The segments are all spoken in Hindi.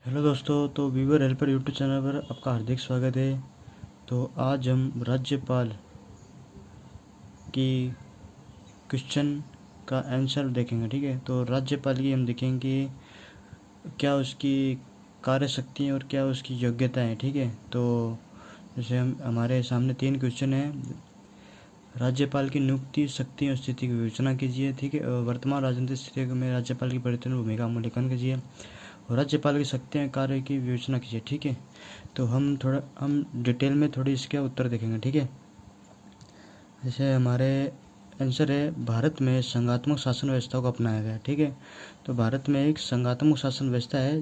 हेलो दोस्तों, तो व्यूवर हेल्पर यूट्यूब चैनल पर आपका हार्दिक स्वागत है। तो आज हम राज्यपाल की क्वेश्चन का आंसर देखेंगे। ठीक है, तो राज्यपाल की हम देखेंगे क्या उसकी कार्य शक्ति है और क्या उसकी योग्यता है। ठीक है, तो जैसे हमारे सामने 3 क्वेश्चन हैं। राज्यपाल की नियुक्ति, शक्ति और स्थिति की विवेचना कीजिए। ठीक है, और वर्तमान राजनीतिक स्थिति में राज्यपाल की परिवर्तन भूमिका अवलोकन कीजिए और राज्यपाल की शक्तियाँ कार्य की विवेचना कीजिए। ठीक है, तो हम डिटेल में थोड़ी इसके उत्तर देखेंगे। ठीक है, जैसे हमारे आंसर है भारत में संघात्मक शासन व्यवस्था को अपनाया गया। ठीक है, तो भारत में एक संघात्मक शासन व्यवस्था है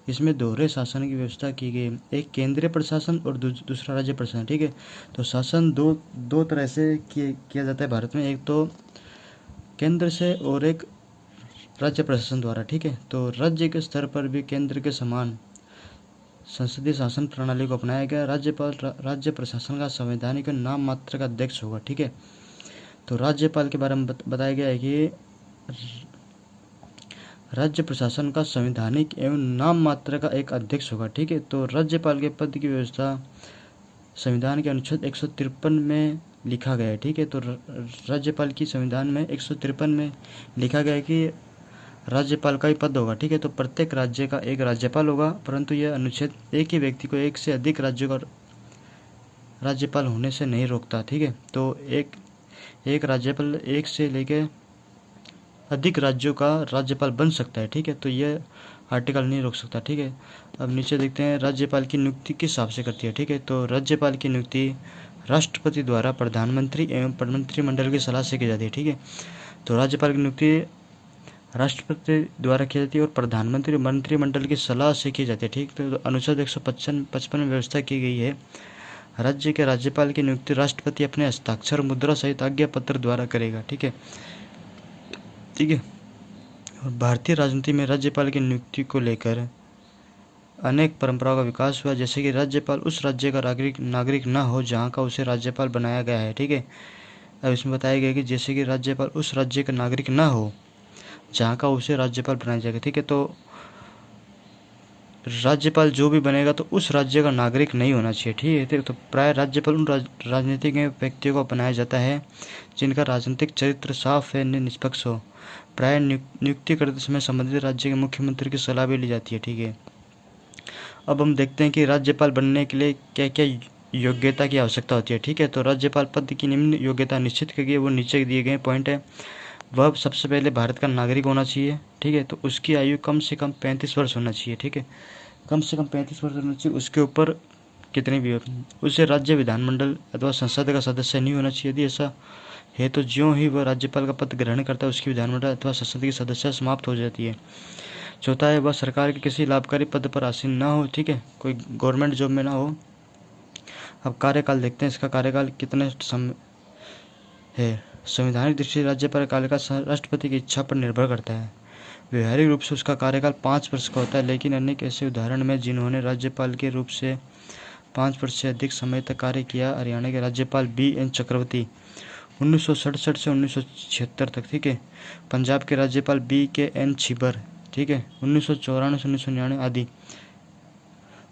इसमें दोहरे शासन की व्यवस्था की गई, एक केंद्रीय प्रशासन और दूसरा राज्य प्रशासन। ठीक है, तो शासन दो तरह से किया जाता है भारत में, एक तो केंद्र से और एक राज्य प्रशासन द्वारा। ठीक है, तो राज्य के स्तर पर भी केंद्र के समान संसदीय शासन प्रणाली को अपनाया गया। राज्यपाल राज्य प्रशासन का संवैधानिक नाम मात्र का अध्यक्ष होगा। ठीक है, तो राज्यपाल के बारे में बताया गया है कि राज्य प्रशासन का संवैधानिक एवं नाम मात्र का एक अध्यक्ष होगा। ठीक है, तो राज्यपाल के पद की व्यवस्था संविधान के अनुच्छेद 153 में लिखा गया है। ठीक है, तो राज्यपाल की संविधान में 153 में लिखा गया है कि राज्यपाल का ही पद होगा। ठीक है, तो प्रत्येक राज्य का एक राज्यपाल होगा, परंतु यह अनुच्छेद एक ही व्यक्ति को एक से अधिक राज्यों का राज्यपाल होने से नहीं रोकता। ठीक है, तो एक राज्यपाल एक से लेकर अधिक राज्यों का राज्यपाल बन सकता है। ठीक है, तो यह आर्टिकल नहीं रोक सकता। ठीक है, अब नीचे देखते हैं राज्यपाल की नियुक्ति किस हिसाब से करती है। ठीक है, तो राज्यपाल की नियुक्ति राष्ट्रपति द्वारा प्रधानमंत्री एवं मंत्रिमंडल की सलाह से की जाती है। ठीक है, तो राज्यपाल की नियुक्ति राष्ट्रपति द्वारा की जाती है और प्रधानमंत्री मंत्रिमंडल की सलाह से की जाती है। ठीक, तो अनुच्छेद 155 में व्यवस्था की गई है राज्य के राज्यपाल की नियुक्ति राष्ट्रपति अपने हस्ताक्षर मुद्रा सहित आज्ञा पत्र द्वारा करेगा। ठीक है, ठीक है, और भारतीय राजनीति में राज्यपाल की नियुक्ति को लेकर अनेक परंपराओं का विकास हुआ, जैसे कि राज्यपाल उस राज्य का नागरिक न हो जहाँ का उसे राज्यपाल बनाया गया है। ठीक है, अब इसमें बताया गया कि जैसे कि राज्यपाल उस राज्य का नागरिक न हो जहाँ का उसे राज्यपाल बनाया जाएगा। ठीक है, तो राज्यपाल जो भी बनेगा तो उस राज्य का नागरिक नहीं होना चाहिए। ठीक है, तो प्राय राज्यपाल उन राजनीतिक व्यक्तियों को बनाया जाता है जिनका राजनीतिक चरित्र साफ है, निष्पक्ष हो। प्राय नियुक्ति करते समय संबंधित राज्य के मुख्यमंत्री की सलाह भी ली जाती है। ठीक है, अब हम देखते हैं कि राज्यपाल बनने के लिए क्या क्या योग्यता की आवश्यकता होती है। ठीक है, तो राज्यपाल पद की निम्न योग्यता निश्चित की गई है, वो नीचे दिए गए पॉइंट है। वह सबसे पहले भारत का नागरिक होना चाहिए। ठीक है, तो उसकी आयु कम से कम 35 वर्ष होना चाहिए। ठीक है, कम से कम 35 वर्ष होना चाहिए, उसके ऊपर कितनी भी हो। उसे राज्य विधानमंडल अथवा संसद का सदस्य नहीं होना चाहिए। यदि ऐसा है तो ज्यों ही वह राज्यपाल का पद ग्रहण करता है उसकी विधानमंडल अथवा संसद की सदस्यता समाप्त हो जाती है। चौथा है वह सरकार के किसी लाभकारी पद पर आसीन ना हो। ठीक है, कोई गवर्नमेंट जॉब में ना हो। अब कार्यकाल देखते हैं, इसका कार्यकाल कितने समय है। संवैधानिक दृष्टि से राज्यपाल कार्यकाल राष्ट्रपति की इच्छा पर निर्भर करता है। व्यवहारिक रूप से उसका कार्यकाल 5 वर्ष का होता है, लेकिन अनेक ऐसे उदाहरण में जिन्होंने राज्यपाल के रूप से 5 वर्ष से अधिक समय तक कार्य किया। हरियाणा के राज्यपाल BN चक्रवर्ती 1967 से 1976 तक। ठीक है, पंजाब के राज्यपाल BKN छिबर। ठीक है, 1994 से 1999 आदि।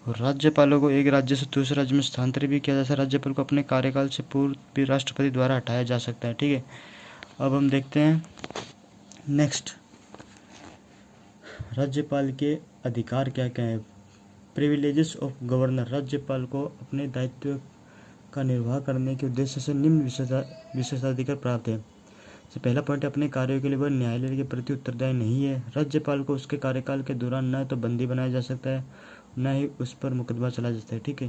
और राज्यपालों को एक राज्य से दूसरे राज्य में स्थानांतरित भी किया जा सकता है। राज्यपाल को अपने कार्यकाल से पूर्व भी राष्ट्रपति द्वारा हटाया जा सकता है। ठीक है, अब हम देखते हैं नेक्स्ट, राज्यपाल के अधिकार क्या क्या है। प्रिविलेजेस ऑफ गवर्नर, राज्यपाल को अपने दायित्व का निर्वाह करने के उद्देश्य से निम्न विशेषाधिकार प्राप्त है। तो पहला पॉइंट, अपने कार्यों के लिए वह न्यायालय के प्रति उत्तरदायी नहीं है। राज्यपाल को उसके कार्यकाल के दौरान न तो बंदी बनाया जा सकता है, न ही उस पर मुकदमा चलाया जा सकता है। ठीक है,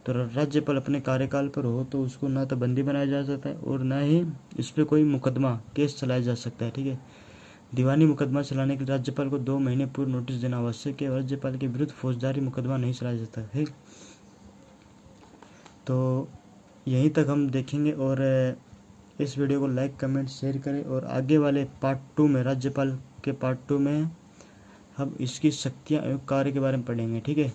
तो राज्यपाल अपने कार्यकाल पर हो तो उसको न तो बंदी बनाया जा सकता है और न ही इस पर कोई मुकदमा केस चलाया जा सकता है। ठीक है, दीवानी मुकदमा चलाने के लिए राज्यपाल को 2 महीने पूर्व नोटिस देना आवश्यक है। राज्यपाल के विरुद्ध फौजदारी मुकदमा नहीं चलाया जाता है। तो यहीं तक हम देखेंगे और इस वीडियो को लाइक कमेंट शेयर करें और आगे वाले पार्ट 2 में, राज्यपाल के पार्ट 2 में हम इसकी शक्तियाँ एवं कार्य के बारे में पढ़ेंगे। ठीक है,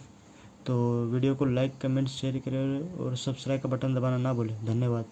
तो वीडियो को लाइक कमेंट शेयर करें और सब्सक्राइब का बटन दबाना ना भूलें। धन्यवाद।